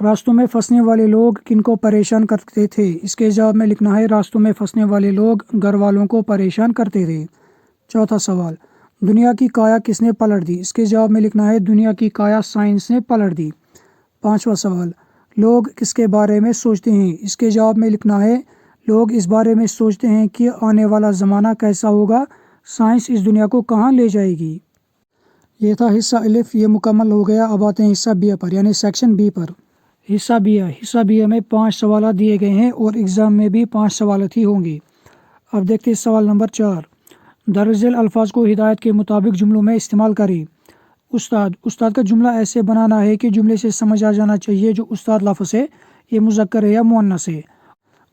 راستوں میں پھنسنے والے لوگ کن کو پریشان کرتے تھے؟ اس کے جواب میں لکھنا ہے راستوں میں پھنسنے والے لوگ گھر والوں کو پریشان کرتے تھے۔ چوتھا سوال، دنیا کی کایا کس نے پلٹ دی؟ اس کے جواب میں لکھنا ہے دنیا کی کایا سائنس نے پلٹ دی۔ پانچواں سوال، لوگ کس کے بارے میں سوچتے ہیں؟ اس کے جواب میں لکھنا ہے لوگ اس بارے میں سوچتے ہیں کہ آنے والا زمانہ کیسا ہوگا، سائنس اس دنیا کو کہاں لے جائے گی۔ یہ تھا حصہ الف، یہ مکمل ہو گیا۔ اب آتے ہیں حصہ بی پر، یعنی سیکشن بی پر۔ حصہ بی میں 5 سوالات دیے گئے ہیں اور ایگزام میں بھی 5 سوالات ہی ہوں گے۔ اب دیکھتے ہیں سوال نمبر 4، درج ذیل الفاظ کو ہدایت کے مطابق جملوں میں استعمال کریں۔ استاد کا جملہ ایسے بنانا ہے کہ جملے سے سمجھ آ جانا چاہیے جو استاد لفظ ہے یہ مذکر ہے یا مؤنث ہے۔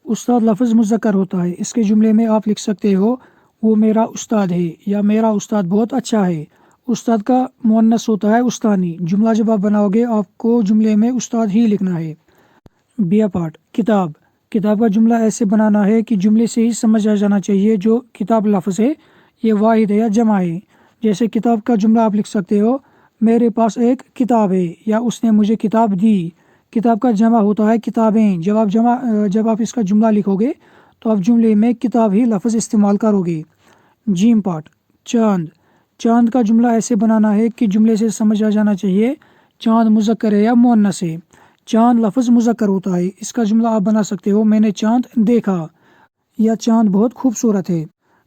استاد لفظ مذکر ہوتا ہے، اس کے جملے میں آپ لکھ سکتے ہو وہ میرا استاد ہے یا میرا استاد بہت اچھا ہے۔ استاد کا مؤنث ہوتا ہے استانی۔ جملہ جب آپ بناؤ گے آپ کو جملے میں استاد ہی لکھنا ہے۔ بیا پارٹ، کتاب کا جملہ ایسے بنانا ہے کہ جملے سے ہی سمجھ آ جانا چاہیے جو کتاب لفظ ہے یہ واحد ہے یا جمع ہے۔ جیسے کتاب کا جملہ آپ لکھ سکتے ہو میرے پاس ایک کتاب ہے یا اس نے مجھے کتاب دی۔ کتاب کا جمع ہوتا ہے کتابیں۔ جب آپ اس کا جملہ لکھو گے تو آپ جملے میں کتاب ہی لفظ استعمال کرو گے۔ جیم پارٹ، چاند کا جملہ ایسے بنانا ہے کہ جملے سے سمجھ آ جانا چاہیے چاند مذکر ہے یا مؤنث ہے۔ چاند لفظ مذکر ہوتا ہے، اس کا جملہ آپ بنا سکتے ہو میں نے چاند دیکھا یا چاند بہت خوبصورت ہے۔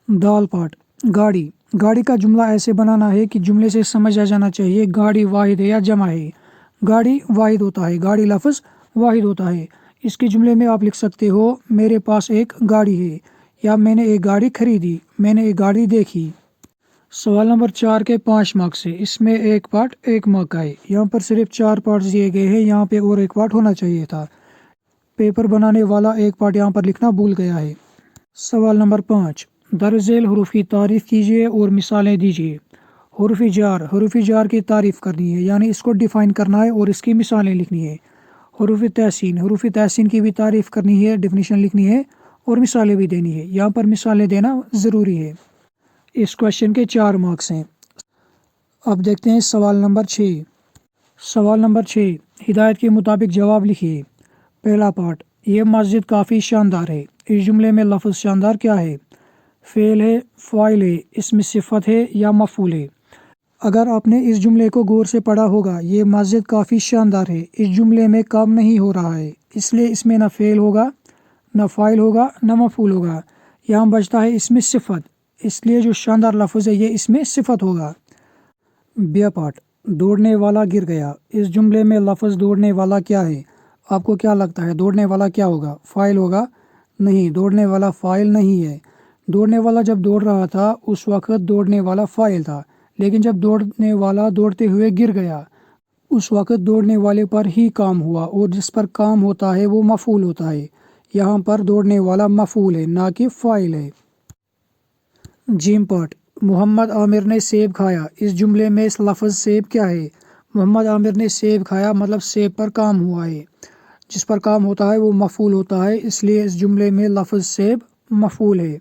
دال پارٹ، گاڑی کا جملہ ایسے بنانا ہے کہ جملے سے سمجھ آ جانا چاہیے گاڑی واحد ہے یا جمع ہے۔ گاڑی واحد ہوتا ہے، گاڑی لفظ واحد ہوتا ہے۔ اس کے جملے میں آپ لکھ سکتے ہو میرے پاس ایک گاڑی ہے یا میں نے ایک گاڑی خریدی، میں نے ایک گاڑی دیکھی۔ سوال نمبر 4 کے 5 مارکس ہے، اس میں ایک پارٹ 1 مارک کا ہے۔ یہاں پر صرف 4 پارٹس دیے گئے ہیں، یہاں پہ اور ایک پارٹ ہونا چاہیے تھا۔ پیپر بنانے والا ایک پارٹ یہاں پر لکھنا بھول گیا ہے۔ سوال نمبر 5، درج ذیل حروف کی تعریف کیجیے اور مثالیں دیجیے۔ حروف جار کی تعریف کرنی ہے، یعنی اس کو ڈیفائن کرنا ہے اور اس کی مثالیں لکھنی ہے۔ حروف تحسین کی بھی تعریف کرنی ہے، ڈیفینیشن لکھنی ہے اور مثالیں بھی دینی ہے۔ یہاں پر مثالیں دینا ضروری ہے۔ اس کویشچن کے 4 مارکس ہیں۔ اب دیکھتے ہیں سوال نمبر 6، ہدایت کے مطابق جواب لکھیے۔ پہلا پارٹ، یہ مسجد کافی شاندار ہے۔ اس جملے میں لفظ شاندار کیا ہے؟ فعل ہے، فاعل ہے، اسم صفت ہے یا مفعول ہے؟ اگر آپ نے اس جملے کو غور سے پڑھا ہوگا یہ مسجد کافی شاندار ہے، اس جملے میں کام نہیں ہو رہا ہے، اس لیے اس میں نہ فعل ہوگا نہ فاعل ہوگا نہ مفعول ہوگا۔ یہاں بچتا ہے اسم صفت، اس لیے جو شاندار لفظ ہے یہ اسم صفت ہوگا۔ بیا پارٹ، دوڑنے والا گر گیا۔ اس جملے میں لفظ دوڑنے والا کیا ہے؟ آپ کو کیا لگتا ہے دوڑنے والا کیا ہوگا؟ فاعل ہوگا؟ نہیں، دوڑنے والا فاعل نہیں ہے۔ دوڑنے والا جب دوڑ رہا تھا اس وقت دوڑنے والا فاعل تھا، لیکن جب دوڑنے والا دوڑتے ہوئے گر گیا اس وقت دوڑنے والے پر ہی کام ہوا، اور جس پر کام ہوتا ہے وہ مفعول ہوتا ہے۔ یہاں پر دوڑنے والا مفعول ہے نہ کہ فاعل ہے۔ جیم پارٹ، محمد عامر نے سیب کھایا۔ اس جملے میں اس لفظ سیب کیا ہے؟ محمد عامر نے سیب کھایا مطلب سیب پر کام ہوا ہے، جس پر کام ہوتا ہے وہ مفعول ہوتا ہے، اس لیے اس جملے میں لفظ سیب مفعول ہے۔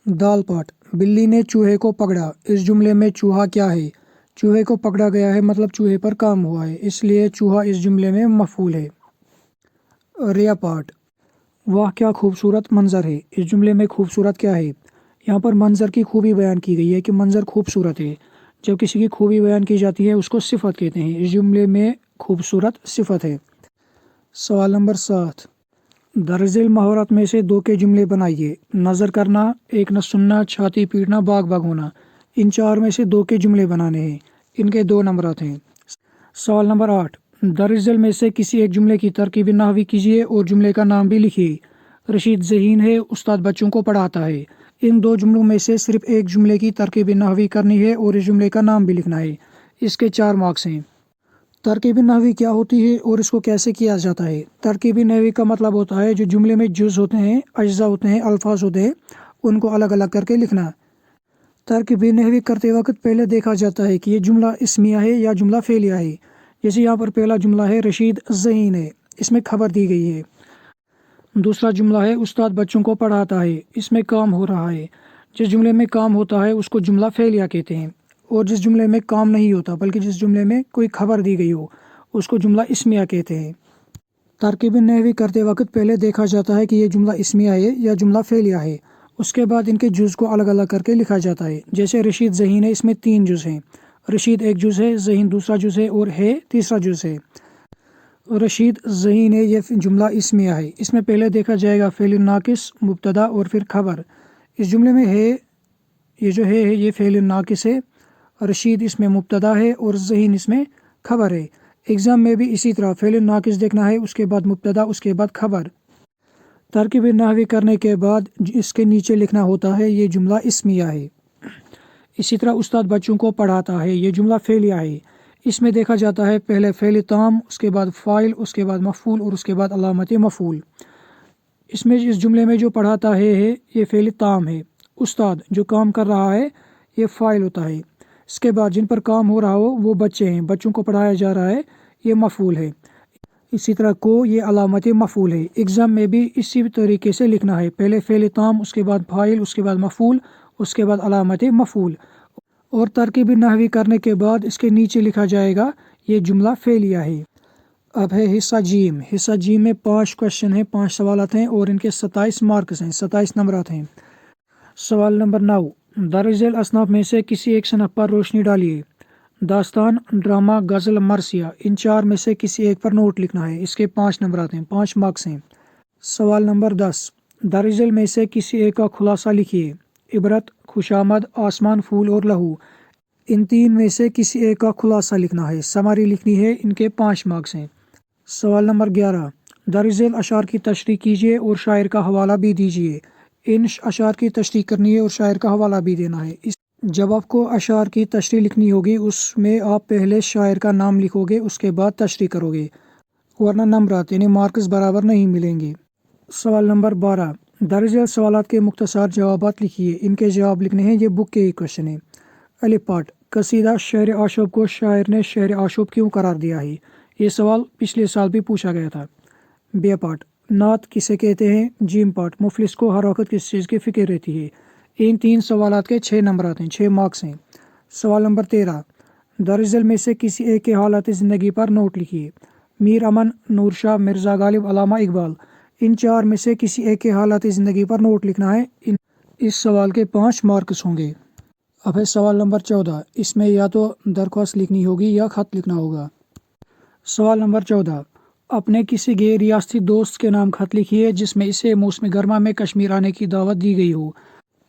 دال پارٹ، بلی نے چوہے کو پکڑا۔ اس جملے میں چوہا کیا ہے؟ چوہے کو پکڑا گیا ہے مطلب چوہے پر کام ہوا ہے، اس لیے چوہا اس جملے میں مفعول ہے۔ ریا پارٹ، واہ کیا خوبصورت منظر ہے۔ اس جملے میں خوبصورت کیا ہے؟ یہاں پر منظر کی خوبی بیان کی گئی ہے کہ منظر خوبصورت ہے۔ جب کسی کی خوبی بیان کی جاتی ہے اس کو صفت کہتے ہیں، اس جملے میں خوبصورت صفت ہے۔ سوال نمبر 7، درج ذیل محاورات میں سے 2 کے جملے بنائیے۔ نظر کرنا، ایک نہ سننا، چھاتی پیٹنا، باغ باغ ہونا۔ ان 4 میں سے 2 کے جملے بنانے ہیں، ان کے 2 نمبرات ہیں۔ سوال نمبر 8، درج ذیل میں سے کسی ایک جملے کی ترکیب نحوی کیجیے اور جملے کا نام بھی لکھیے۔ رشید ذہین ہے، استاد بچوں کو پڑھاتا ہے۔ ان 2 جملوں میں سے صرف ایک جملے کی ترکیب نحوی کرنی ہے اور اس جملے کا نام بھی لکھنا ہے۔ اس کے 4 مارکس ہیں۔ ترکیب نحوی کیا ہوتی ہے اور اس کو کیسے کیا جاتا ہے؟ ترکیب نحوی کا مطلب ہوتا ہے جو جملے میں جز ہوتے ہیں، اجزاء ہوتے ہیں، الفاظ ہوتے ہیں، ان کو الگ الگ کر کے لکھنا۔ ترکیب نحوی کرتے وقت پہلے دیکھا جاتا ہے کہ یہ جملہ اسمیہ ہے یا جملہ فعلیہ ہے۔ جیسے یہاں پر پہلا جملہ ہے رشید ذہین ہے، اس میں خبر دی گئی ہے۔ دوسرا جملہ ہے استاد بچوں کو پڑھاتا ہے، اس میں کام ہو رہا ہے۔ جس جملے میں کام ہوتا ہے اس کو جملہ فعلیہ کہتے ہیں، اور جس جملے میں کام نہیں ہوتا بلکہ جس جملے میں کوئی خبر دی گئی ہو اس کو جملہ اسمیہ کہتے ہیں۔ ترکیب نحوی کرتے وقت پہلے دیکھا جاتا ہے کہ یہ جملہ اسمیہ ہے یا جملہ فعلیہ ہے، اس کے بعد ان کے جز کو الگ الگ کر کے لکھا جاتا ہے۔ جیسے رشید ذہین ہے، اس میں 3 جز ہیں، رشید ایک جز ہے، ذہین دوسرا جز ہے اور ہے تیسرا جز ہے۔ رشید ذہین ہے، یہ جملہ اسمیہ ہے، اس میں پہلے دیکھا جائے گا فعل ناقص، مبتدا اور پھر خبر۔ اس جملے میں ہے، یہ جو ہے یہ فعل ناقص ہے، رشید اس میں مبتدا ہے اور ذہین اس میں خبر ہے۔ ایگزام میں بھی اسی طرح فعل ناقص دیکھنا ہے، اس کے بعد مبتدا، اس کے بعد خبر۔ ترکیب نحوی کرنے کے بعد اس کے نیچے لکھنا ہوتا ہے یہ جملہ اسمیہ ہے۔ اسی طرح استاد بچوں کو پڑھاتا ہے، یہ جملہ فعلیہ ہے، اس میں دیکھا جاتا ہے پہلے فعل تام، اس کے بعد فاعل، اس کے بعد مفعول اور اس کے بعد علامت مفعول۔ اس جملے میں جو پڑھاتا ہے یہ فعل تام ہے، استاد جو کام کر رہا ہے یہ فاعل ہوتا ہے، اس کے بعد جن پر کام ہو رہا ہو وہ بچے ہیں، بچوں کو پڑھایا جا رہا ہے، یہ مفعول ہے۔ اسی طرح کو یہ علامت مفعول ہے۔ ایگزام میں بھی اسی طریقے سے لکھنا ہے، پہلے فعل تام، اس کے بعد فاعل، اس کے بعد مفعول، اس کے بعد علامت مفعول۔ اور ترکیب نحوی کرنے کے بعد اس کے نیچے لکھا جائے گا یہ جملہ فعلیہ ہے۔ اب ہے حصہ جیم۔ حصہ جیم میں 5 کوشچن ہیں، 5 سوالات ہیں اور ان کے 27 مارکس ہیں، 27 نمبرات ہیں۔ سوال نمبر 9، درج ذیل اصناف میں سے کسی ایک صنف پر روشنی ڈالیے۔ داستان، ڈرامہ، غزل، مرثیہ، ان 4 میں سے کسی ایک پر نوٹ لکھنا ہے، اس کے 5 نمبرات ہیں، 5 مارکس ہیں۔ سوال نمبر 10، درج ذیل میں سے کسی ایک کا خلاصہ لکھیے۔ عبرت، خوشامد، آسمان، پھول اور لہو، ان 3 میں سے کسی ایک کا خلاصہ لکھنا ہے، سماری لکھنی ہے، ان کے 5 مارکس ہیں۔ سوال نمبر 11، درج ذیل اشعار کی تشریح کیجیے اور شاعر کا حوالہ بھی دیجیے۔ ان اشعار کی تشریح کرنی ہے اور شاعر کا حوالہ بھی دینا ہے۔ جب آپ کو اشعار کی تشریح لکھنی ہوگی اس میں آپ پہلے شاعر کا نام لکھو گے، اس کے بعد تشریح کرو گے، ورنہ نمبرات یعنی مارکس برابر نہیں ملیں گے۔ سوال نمبر 12، درج ذیل سوالات کے مختصر جوابات لکھیے، ان کے جواب لکھنے ہیں، یہ بک کے ہی کوشچن ہیں۔ الف پارٹ، قصیدہ شعر آشوب کو شاعر نے شعر آشوب کیوں قرار دیا ہے؟ یہ سوال پچھلے سال بھی پوچھا گیا تھا۔ بے پارٹ، نعت کسے کہتے ہیں؟ جیم پارٹ، مفلس کو ہر وقت کس چیز کی فکر رہتی ہے؟ ان 3 سوالات کے 6 نمبرات ہیں، 6 مارکس ہیں۔ سوال نمبر 13، درج ذیل میں سے کسی ایک کے حالات زندگی پر نوٹ لکھیے۔ میر امن، نور شاہ، مرزا غالب، علامہ اقبال، ان 4 میں سے کسی ایک کے حالات زندگی پر نوٹ لکھنا ہے، اس سوال کے 5 مارکس ہوں گے۔ اب ہے سوال نمبر 14، اس میں یا تو درخواست لکھنی ہوگی یا خط لکھنا ہوگا۔ سوال نمبر 14، اپنے کسی غیر ریاستی دوست کے نام خط لکھیے جس میں اسے موسم گرما میں کشمیر آنے کی دعوت دی گئی ہو۔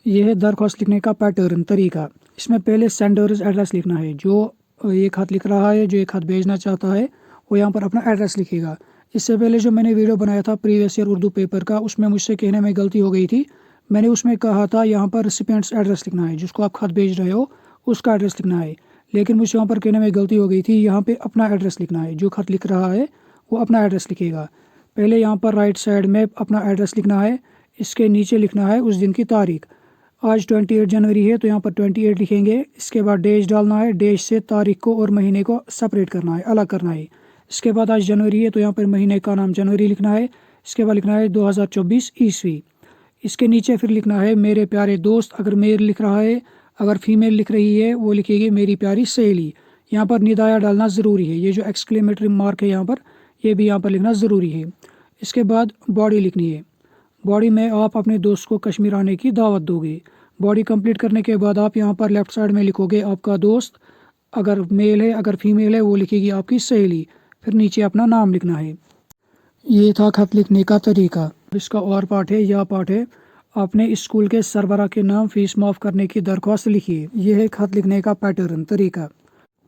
یہ ہے درخواست لکھنے کا پیٹرن، طریقہ۔ اس میں پہلے سینڈرز ایڈریس لکھنا ہے، جو یہ خط لکھ رہا ہے، جو یہ خط بھیجنا چاہتا ہے وہ یہاں پر اپنا ایڈریس لکھے گا۔ اس سے پہلے جو میں نے ویڈیو بنایا تھا پریویس ایئر اردو پیپر کا، اس میں مجھ سے کہنے میں غلطی ہو گئی تھی، میں نے اس میں کہا تھا یہاں پر ریسیپینٹس ایڈریس لکھنا ہے، جس کو آپ خط بھیج رہے ہو اس کا ایڈریس لکھنا ہے، لیکن مجھ سے یہاں پر کہنے میں غلطی ہو گئی تھی، یہاں پہ اپنا ایڈریس لکھنا ہے، جو خط لکھ رہا ہے وہ اپنا ایڈریس لکھے گا۔ پہلے یہاں پر رائٹ سائڈ میں اپنا ایڈریس لکھنا ہے، اس کے نیچے لکھنا ہے اس دن کی تاریخ۔ آج 28 جنوری ہے تو یہاں پر 28 لکھیں گے، اس کے بعد ڈیش ڈالنا ہے، ڈیش سے تاریخ کو اور مہینے کو سپریٹ کرنا ہے، الگ کرنا ہے۔ اس کے بعد آج جنوری ہے تو یہاں پر مہینے کا نام جنوری لکھنا ہے، اس کے بعد لکھنا ہے 2024 عیسوی۔ اس کے نیچے پھر لکھنا ہے میرے پیارے دوست، اگر میل لکھ رہا ہے، اگر فیمیل لکھ رہی ہے وہ لکھے گی میری پیاری سہیلی۔ یہاں پر ندایا ڈالنا ضروری ہے، یہ جو ایکسکلیمیٹری مارک ہے یہاں پر، یہ بھی یہاں پر لکھنا ضروری ہے۔ اس کے بعد باڈی لکھنی ہے، باڈی میں آپ اپنے دوست کو کشمیر آنے کی دعوت دو گے۔ باڈی کمپلیٹ کرنے کے بعد آپ یہاں پر لیفٹ سائڈ میں لکھو گے آپ کا دوست، اگر میل ہے، اگر فیمیل ہے وہ لکھے گی آپ کی سہیلی، پھر نیچے اپنا نام لکھنا ہے۔ یہ تھا خط لکھنے کا طریقہ۔ اس کا اور پارٹ ہے، یا پارٹ ہے، اپنے اسکول کے سربراہ کے نام فیس معاف کرنے کی درخواست لکھیے۔ یہ ہے خط لکھنے کا پیٹرن، طریقہ۔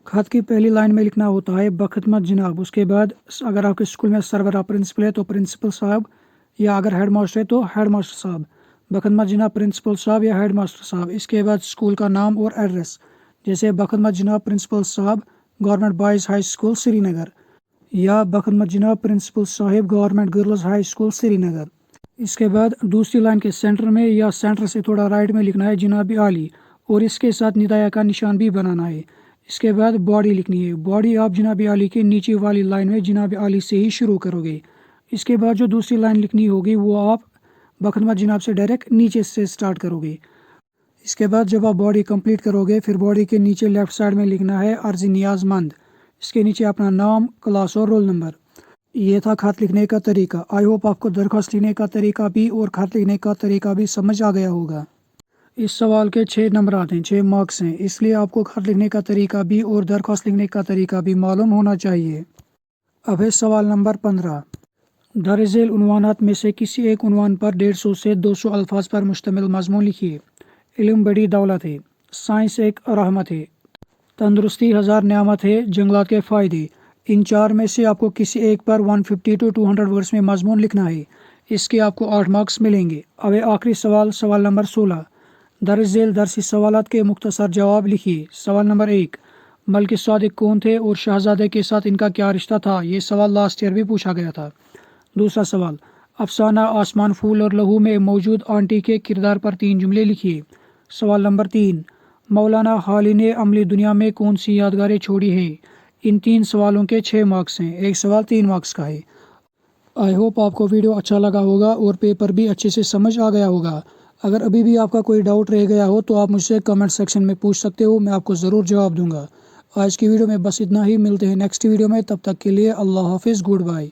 خط کی پہلی لائن میں لکھنا ہوتا ہے بخدمت جناب، اس کے بعد اگر آپ کے اسکول میں سربراہ پرنسپل ہے تو پرنسپل صاحب، یا اگر ہیڈ ماسٹر ہے تو ہیڈ ماسٹر صاحب، بخدمت جناب پرنسپل صاحب یا ہیڈ ماسٹر صاحب۔ اس کے بعد اسکول کا نام اور ایڈریس، جیسے بخدمت جناب پرنسپل صاحب گورنمنٹ بوائز ہائی اسکول سری نگر، یا بخدمت جناب پرنسپل صاحب گورنمنٹ گرلز ہائی اسکول سری نگر۔ اس کے بعد دوسری لائن کے سینٹر میں یا سینٹر سے تھوڑا رائٹ میں لکھنا ہے جناب عالی، اور اس کے ساتھ ندایا کا نشان بھی بنانا ہے۔ اس کے بعد باڈی لکھنی ہے، باڈی آپ جناب عالی کے نیچے والی لائن میں جناب عالی سے ہی شروع کرو گے۔ اس کے بعد جو دوسری لائن لکھنی ہوگی وہ آپ بخدمت جناب سے ڈائریکٹ نیچے سے سٹارٹ کرو گے۔ اس کے بعد جب آپ باڈی کمپلیٹ کرو گے پھر باڈی کے نیچے لیفٹ سائڈ میں لکھنا ہے عرض نیاز مند، اس کے نیچے اپنا نام، کلاس اور رول نمبر۔ یہ تھا خط لکھنے کا طریقہ۔ آئی ہوپ آپ کو درخواست لکھنے کا طریقہ بھی اور خط لکھنے کا طریقہ بھی سمجھ آ گیا ہوگا۔ اس سوال کے 6 نمبرات ہیں، 6 مارکس ہیں، اس لیے آپ کو خط لکھنے کا طریقہ بھی اور درخواست لکھنے کا طریقہ بھی معلوم ہونا چاہیے۔ اب ہے سوال نمبر 15۔ درج ذیل عنوانات میں سے کسی ایک عنوان پر 150 سے 200 الفاظ پر مشتمل مضمون لکھیے۔ علم بڑی دولت ہے، سائنس ایک رحمت ہے، تندرستی ہزار نعمت ہے، جنگلات کے فائدے۔ ان 4 میں سے آپ کو کسی ایک پر 150 to 200 ورڈز میں مضمون لکھنا ہے۔ اس کے آپ کو 8 مارکس ملیں گے۔ اب آخری سوال، سوال نمبر 16۔ درج ذیل درسی سوالات کے مختصر جواب لکھیے۔ سوال نمبر 1، ملک صادق کون تھے اور شہزادے کے ساتھ ان کا کیا رشتہ تھا؟ یہ سوال لاسٹ ایئر بھی پوچھا گیا تھا۔ دوسرا سوال، افسانہ آسمان پھول اور لہو میں موجود آنٹی کے کردار پر 3 جملے لکھیے۔ سوال نمبر 3، مولانا حالی نے عملی دنیا میں کون سی یادگاریں چھوڑی ہیں؟ ان 3 سوالوں کے 6 مارکس ہیں، ایک سوال 3 مارکس کا ہے۔ آئی ہوپ آپ کو ویڈیو اچھا لگا ہوگا اور پیپر بھی اچھے سے سمجھ آ گیا ہوگا۔ اگر ابھی بھی آپ کا کوئی ڈاؤٹ رہ گیا ہو تو آپ مجھ سے کمنٹ سیکشن میں پوچھ سکتے ہو، میں آپ کو ضرور جواب دوں گا۔ آج کی ویڈیو میں بس اتنا ہی، ملتے ہیں نیکسٹ ویڈیو میں، تب تک کے لیے اللہ حافظ، گڈ بائے۔